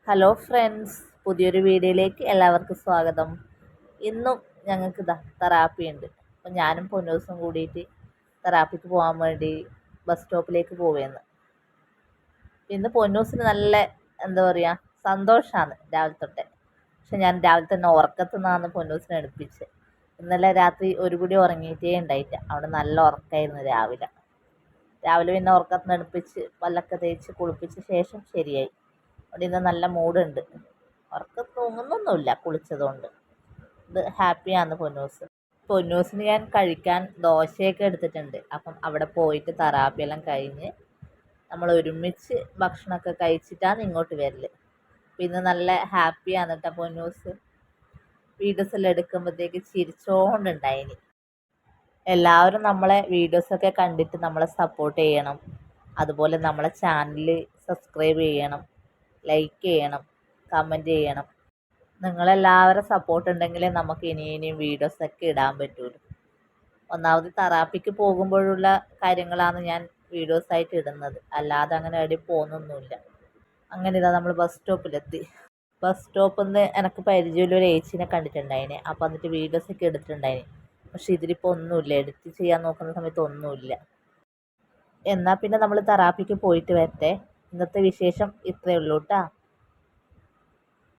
Hello friends, പുതിയൊരു വീഡിയോയിലേക്ക് എല്ലാവർക്കും സ്വാഗതം. ഇന്നും ഞങ്ങൾക്ക് തെറാപ്പി ഉണ്ട്. അപ്പം ഞാനും പൊന്നൂസും കൂടിയിട്ട് തെറാപ്പിക്ക് പോകാൻ വേണ്ടി ബസ് സ്റ്റോപ്പിലേക്ക് പോവുകയെന്ന്. ഇന്ന് പൊന്നൂസിന് നല്ല എന്താ പറയുക സന്തോഷമാണ് രാവിലെ തൊട്ടേ. പക്ഷെ ഞാൻ രാവിലെ തന്നെ ഉറക്കത്തു നിന്നാണ് പൊന്നൂസിനെ എടുപ്പിച്ചത്. ഇന്നലെ രാത്രി ഒരു കൂടി ഉറങ്ങിയിട്ടേ ഉണ്ടായില്ല. അവിടെ നല്ല ഉറക്കമായിരുന്നു രാവിലെ പിന്നെ ഉറക്കത്തിൽ നിന്ന് എടുപ്പിച്ച് പല്ലൊക്കെ തേച്ച് കുളിപ്പിച്ച ശേഷം ശരിയായി. അവിടെ ഇന്ന് നല്ല മൂടുണ്ട്. ഉറക്കം തൂങ്ങുന്നൊന്നുമില്ല കുളിച്ചതുകൊണ്ട്. ഇത് ഹാപ്പിയാണ് പൊന്നൂസിന് ഞാൻ കഴിക്കാൻ ദോശയൊക്കെ എടുത്തിട്ടുണ്ട്. അപ്പം അവിടെ പോയിട്ട് തെറാപ്പിയെല്ലാം കഴിഞ്ഞ് നമ്മൾ ഒരുമിച്ച് ഭക്ഷണമൊക്കെ കഴിച്ചിട്ടാണ് ഇങ്ങോട്ട് വരൽ. പിന്നെ നല്ല ഹാപ്പിയാണ് കേട്ടോ പൊന്നൂസ്. വീഡിയോസ് എല്ലാം എടുക്കുമ്പോഴത്തേക്ക് ചിരിച്ചോണ്ടുണ്ടായിനി. എല്ലാവരും നമ്മളെ വീഡിയോസൊക്കെ കണ്ടിട്ട് നമ്മളെ സപ്പോർട്ട് ചെയ്യണം. അതുപോലെ നമ്മളെ ചാനൽ സബ്സ്ക്രൈബ് ചെയ്യണം, ലൈക്ക് ചെയ്യണം, കമൻറ്റ് ചെയ്യണം. നിങ്ങളെല്ലാവരും സപ്പോർട്ട് ഉണ്ടെങ്കിലേ നമുക്ക് ഇനിയും വീഡിയോസൊക്കെ ഇടാൻ പറ്റുള്ളൂ. ഒന്നാമത് തെറാപ്പിക്ക് പോകുമ്പോഴുള്ള കാര്യങ്ങളാണ് ഞാൻ വീഡിയോസായിട്ട് ഇടുന്നത്. അല്ലാതെ അങ്ങനെ എവിടെയും പോകുന്നൊന്നുമില്ല. അങ്ങനെ ഇതാ നമ്മൾ ബസ് സ്റ്റോപ്പിലെത്തി. ബസ് സ്റ്റോപ്പിൽ നിന്ന് എനിക്ക് പരിചയമുള്ള ഒരു ഏച്ചിനെ കണ്ടിട്ടുണ്ടായിനെ. അപ്പോൾ എന്നിട്ട് വീഡിയോസൊക്കെ എടുത്തിട്ടുണ്ടായിന്. പക്ഷെ ഇതിലിപ്പോൾ ഒന്നുമില്ല. എഡിറ്റ് ചെയ്യാൻ നോക്കുന്ന സമയത്ത് ഒന്നുമില്ല. എന്നാൽ പിന്നെ നമ്മൾ തെറാപ്പിക്ക് പോയിട്ട് വരട്ടെ. ഇന്നത്തെ വിശേഷം ഇത്രയേ ഉള്ളൂ കേട്ടോ.